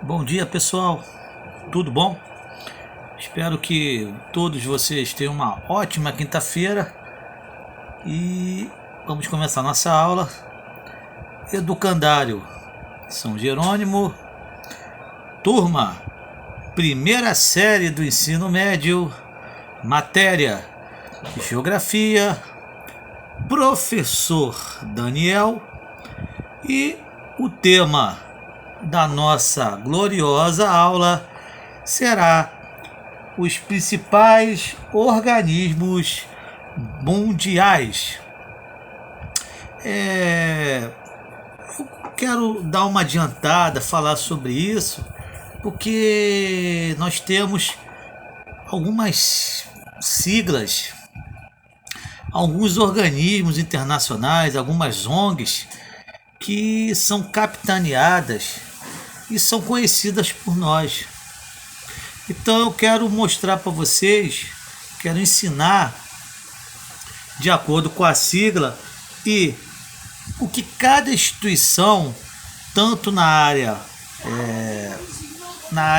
Bom dia, pessoal. Tudo bom? Espero que todos vocês tenham uma ótima quinta-feira e vamos começar nossa aula. Educandário São Jerônimo, turma, primeira série do ensino médio, matéria Geografia, professor Daniel, e o tema da nossa gloriosa aula será os principais organismos mundiais. Eu quero dar uma adiantada, falar sobre isso, porque nós temos algumas siglas, alguns organismos internacionais, algumas ONGs que são capitaneadas e são conhecidas por nós. Então eu quero mostrar para vocês, quero ensinar de acordo com a sigla e o que cada instituição, tanto na área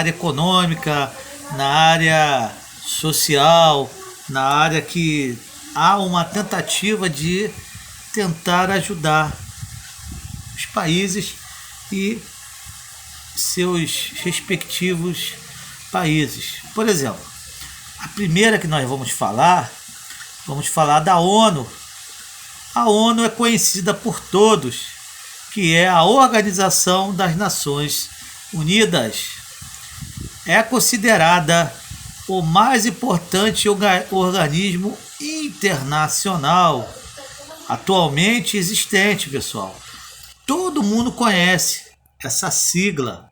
econômica, na área social, na área que há uma tentativa de tentar ajudar os países e seus respectivos países. Por exemplo, a primeira que nós vamos falar da ONU. A ONU é conhecida por todos, que é a Organização das Nações Unidas. É considerada o mais importante organismo internacional atualmente existente, pessoal. Todo mundo conhece essa sigla,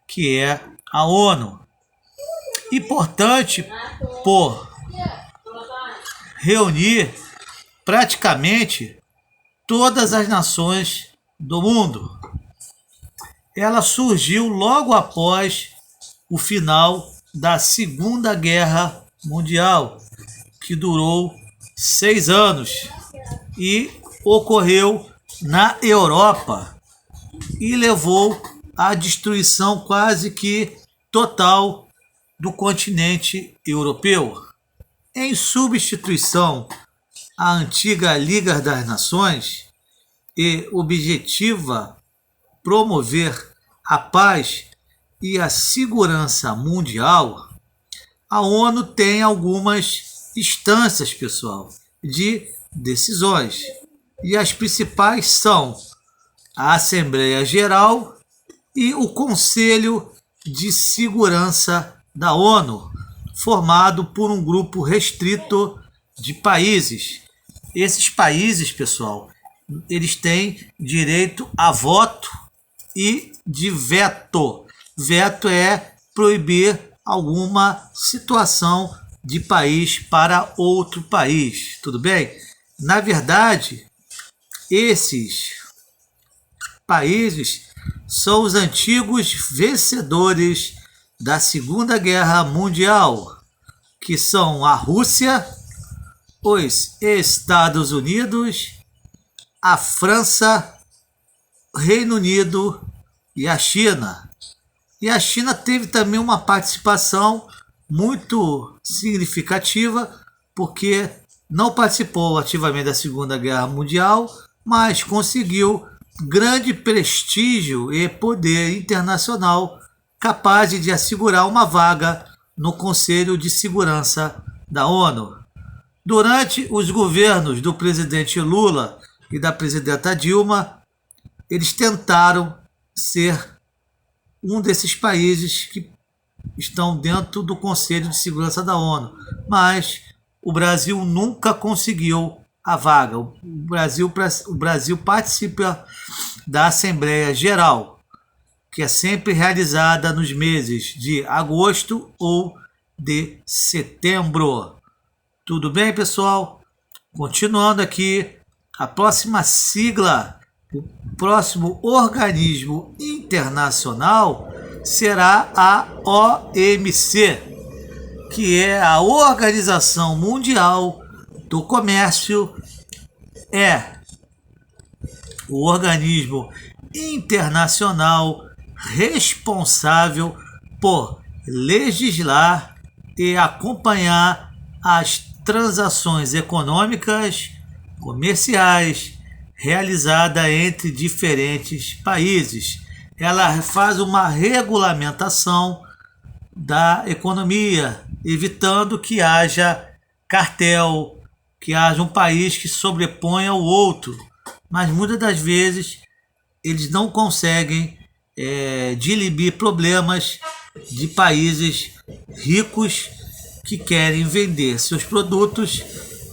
que é a ONU. Importante por reunir praticamente todas as nações do mundo. Ela surgiu logo após o final da Segunda Guerra Mundial, que durou 6 anos e ocorreu na Europa e levou à destruição quase que total do continente europeu. Em substituição à antiga Liga das Nações, e objetiva promover a paz e a segurança mundial, a ONU tem algumas instâncias, pessoal, de decisões. E as principais são a Assembleia Geral e o Conselho de Segurança da ONU, formado por um grupo restrito de países. Esses países, pessoal, eles têm direito a voto e de veto. Veto é proibir alguma situação de país para outro país, tudo bem? Na verdade, esses países são os antigos vencedores da Segunda Guerra Mundial, que são a Rússia, os Estados Unidos, a França, Reino Unido e a China. E a China teve também uma participação muito significativa, porque não participou ativamente da Segunda Guerra Mundial, mas conseguiu grande prestígio e poder internacional capaz de assegurar uma vaga no Conselho de Segurança da ONU. Durante os governos do presidente Lula e da presidenta Dilma, eles tentaram ser um desses países que estão dentro do Conselho de Segurança da ONU, mas o Brasil nunca conseguiu a vaga. O Brasil participa da Assembleia Geral, que é sempre realizada nos meses de agosto ou de setembro. Tudo bem, pessoal? Continuando aqui, a próxima sigla, o próximo organismo internacional será a OMC, que é a Organização Mundial do Comércio. É o organismo internacional responsável por legislar e acompanhar as transações econômicas, comerciais, realizadas entre diferentes países. Ela faz uma regulamentação da economia, evitando que haja cartel, que haja um país que sobreponha ao outro. Mas muitas das vezes eles não conseguem dirimir problemas de países ricos que querem vender seus produtos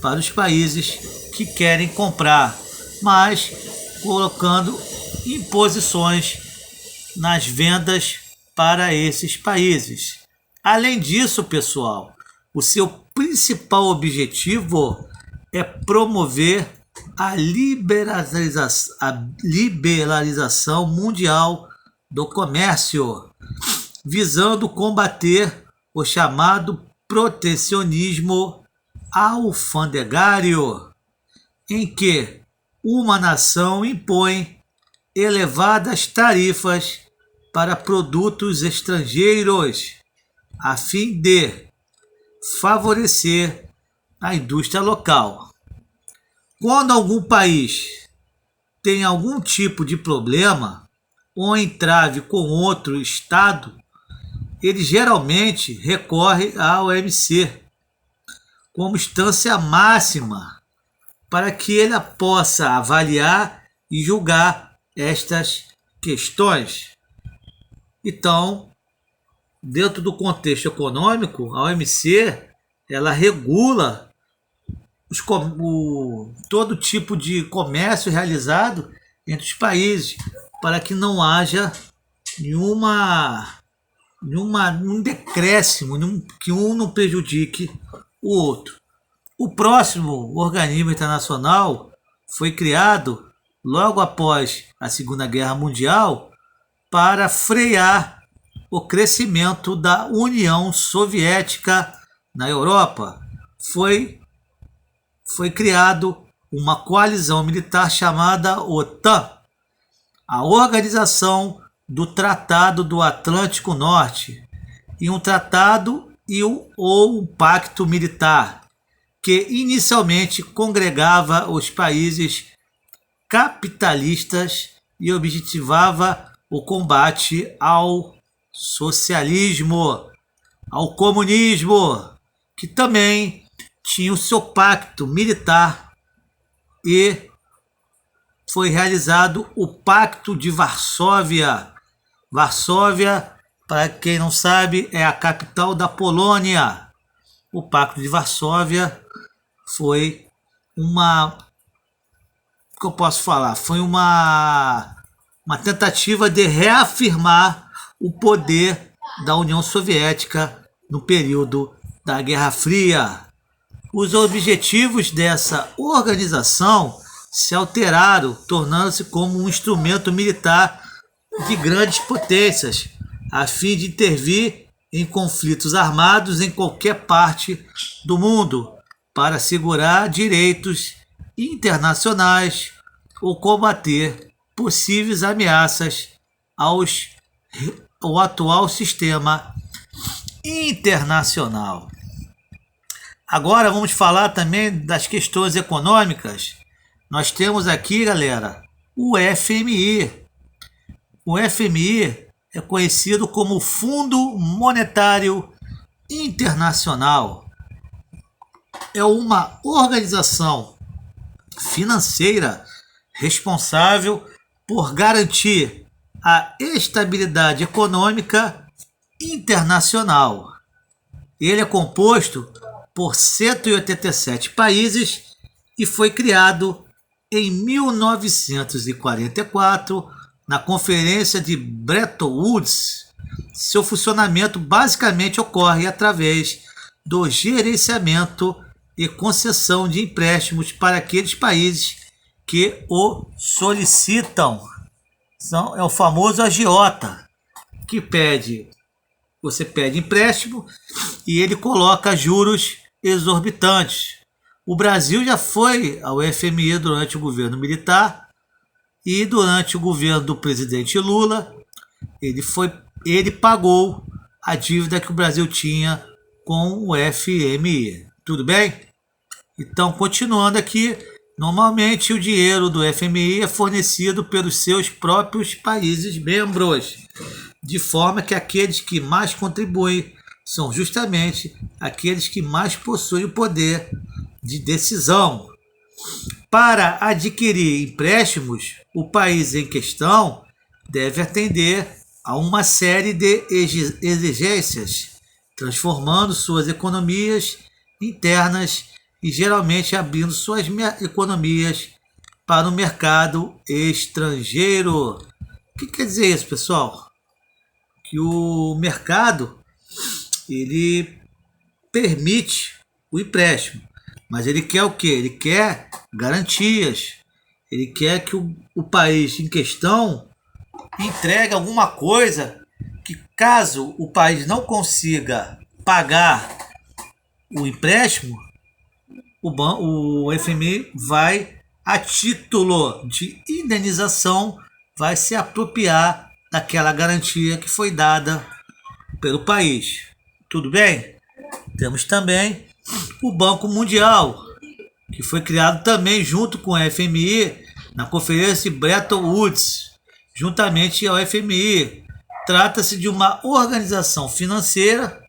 para os países que querem comprar, mas colocando imposições nas vendas para esses países. Além disso, pessoal, o seu principal objetivo é promover a liberalização mundial do comércio, visando combater o chamado protecionismo alfandegário, em que uma nação impõe elevadas tarifas para produtos estrangeiros, a fim de favorecer a indústria local. Quando algum país tem algum tipo de problema ou entrave com outro estado, ele geralmente recorre à OMC como instância máxima para que ele possa avaliar e julgar estas questões. Então, dentro do contexto econômico, a OMC ela regula todo tipo de comércio realizado entre os países, para que não haja nenhum decréscimo, que um não prejudique o outro. O próximo organismo internacional foi criado logo após a Segunda Guerra Mundial para frear o crescimento da União Soviética na Europa. Foi criado uma coalizão militar chamada OTAN, a Organização do Tratado do Atlântico Norte, e um tratado ou um pacto militar que inicialmente congregava os países capitalistas e objetivava o combate ao socialismo, ao comunismo, que também tinha o seu pacto militar, e foi realizado o Pacto de Varsóvia. Varsóvia, para quem não sabe, é a capital da Polônia. O Pacto de Varsóvia foi uma tentativa de reafirmar o poder da União Soviética no período da Guerra Fria. Os objetivos dessa organização se alteraram, tornando-se como um instrumento militar de grandes potências, a fim de intervir em conflitos armados em qualquer parte do mundo, para assegurar direitos internacionais ou combater possíveis ameaças ao atual sistema internacional. Agora vamos falar também das questões econômicas. Nós temos aqui, galera, o FMI. O FMI é conhecido como Fundo Monetário Internacional. É uma organização financeira responsável por garantir a estabilidade econômica internacional. Ele é composto por 187 países e foi criado em 1944 na Conferência de Bretton Woods. Seu funcionamento basicamente ocorre através do gerenciamento e concessão de empréstimos para aqueles países que o solicitam. É o famoso agiota, que você pede empréstimo e ele coloca juros exorbitantes. O Brasil já foi ao FMI durante o governo militar e durante o governo do presidente Lula ele pagou a dívida que o Brasil tinha com o FMI. Tudo bem? Então, continuando aqui, normalmente o dinheiro do FMI é fornecido pelos seus próprios países membros, de forma que aqueles que mais contribuem são justamente aqueles que mais possuem o poder de decisão. Para adquirir empréstimos, o país em questão deve atender a uma série de exigências, transformando suas economias internas e geralmente abrindo suas economias para o mercado estrangeiro. O que quer dizer isso, pessoal? Que o mercado ele permite o empréstimo, mas ele quer o quê? Ele quer garantias. Ele quer que o país em questão entregue alguma coisa que, caso o país não consiga pagar o empréstimo, o FMI vai, a título de indenização, vai se apropriar daquela garantia que foi dada pelo país. Tudo bem? Temos também o Banco Mundial, que foi criado também junto com o FMI na Conferência Bretton Woods, juntamente ao FMI. Trata-se de uma organização financeira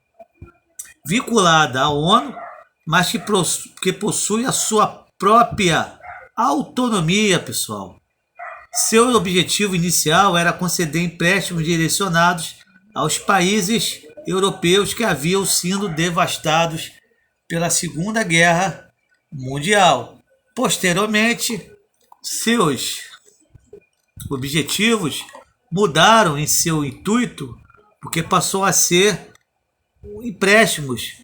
vinculada à ONU, mas que possui a sua própria autonomia, pessoal. Seu objetivo inicial era conceder empréstimos direcionados aos países europeus que haviam sido devastados pela Segunda Guerra Mundial. Posteriormente, seus objetivos mudaram em seu intuito, porque passou a ser empréstimos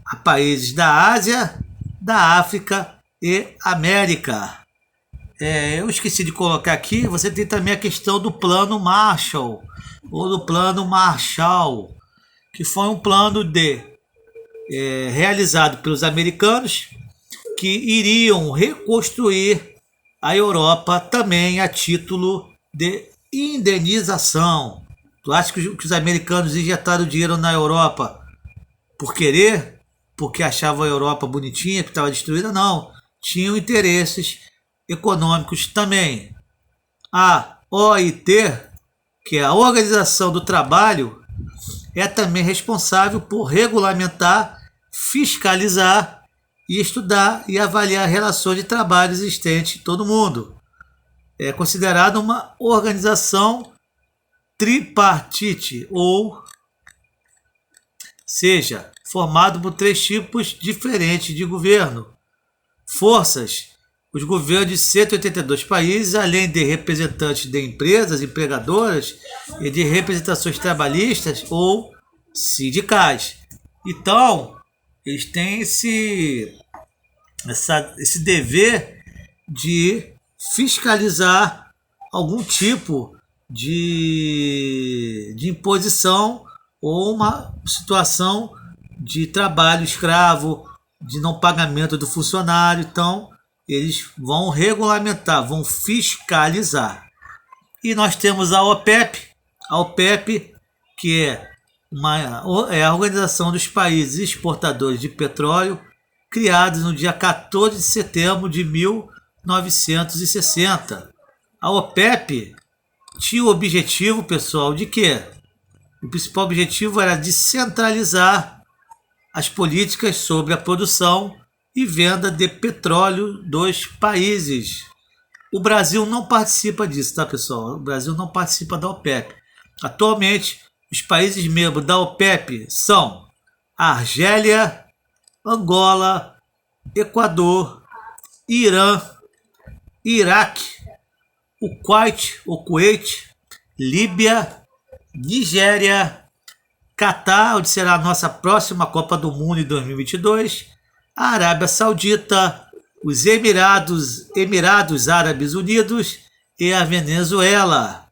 a países da Ásia, da África e América. Eu esqueci de colocar aqui, você tem também a questão do Plano Marshall, ou do Plano Marshall, que foi um plano realizado pelos americanos, que iriam reconstruir a Europa também a título de indenização. Tu acha que os americanos injetaram dinheiro na Europa por querer? Porque achavam a Europa bonitinha, que estava destruída? Não. Tinham interesses econômicos também. A OIT, que é a Organização do Trabalho, é também responsável por regulamentar, fiscalizar e estudar e avaliar relações de trabalho existentes em todo o mundo. É considerada uma organização tripartite, ou seja, formado por 3 tipos diferentes de governo. Forças: os governos de 182 países, além de representantes de empresas empregadoras e de representações trabalhistas ou sindicais. Então, eles têm esse dever de fiscalizar algum tipo de imposição ou uma situação de trabalho escravo, de não pagamento do funcionário. Então, eles vão regulamentar, vão fiscalizar. E nós temos a OPEP, que é a Organização dos Países Exportadores de Petróleo, criados no dia 14 de setembro de 1960. A OPEP tinha o objetivo, pessoal, de quê? O principal objetivo era de centralizar as políticas sobre a produção e venda de petróleo dos países. O Brasil não participa disso, tá, pessoal? O Brasil não participa da OPEP. Atualmente, os países membros da OPEP são Argélia, Angola, Equador, Irã, Iraque, o Kuwait, Líbia, Nigéria, Catar, onde será a nossa próxima Copa do Mundo em 2022, a Arábia Saudita, os Emirados Árabes Unidos e a Venezuela.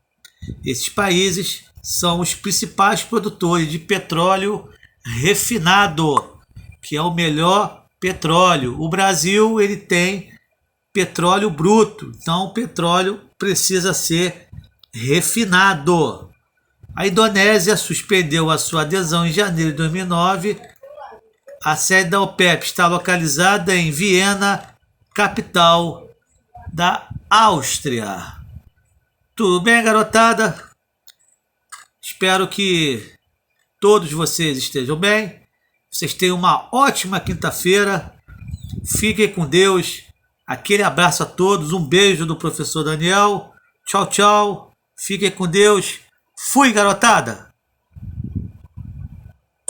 Esses países são os principais produtores de petróleo refinado, que é o melhor petróleo. O Brasil, ele tem petróleo bruto, então o petróleo precisa ser refinado. A Indonésia suspendeu a sua adesão em janeiro de 2009. A sede da OPEP está localizada em Viena, capital da Áustria. Tudo bem, garotada? Espero que todos vocês estejam bem. Vocês tenham uma ótima quinta-feira. Fiquem com Deus. Aquele abraço a todos. Um beijo do professor Daniel. Tchau, tchau. Fiquem com Deus. Fui, garotada!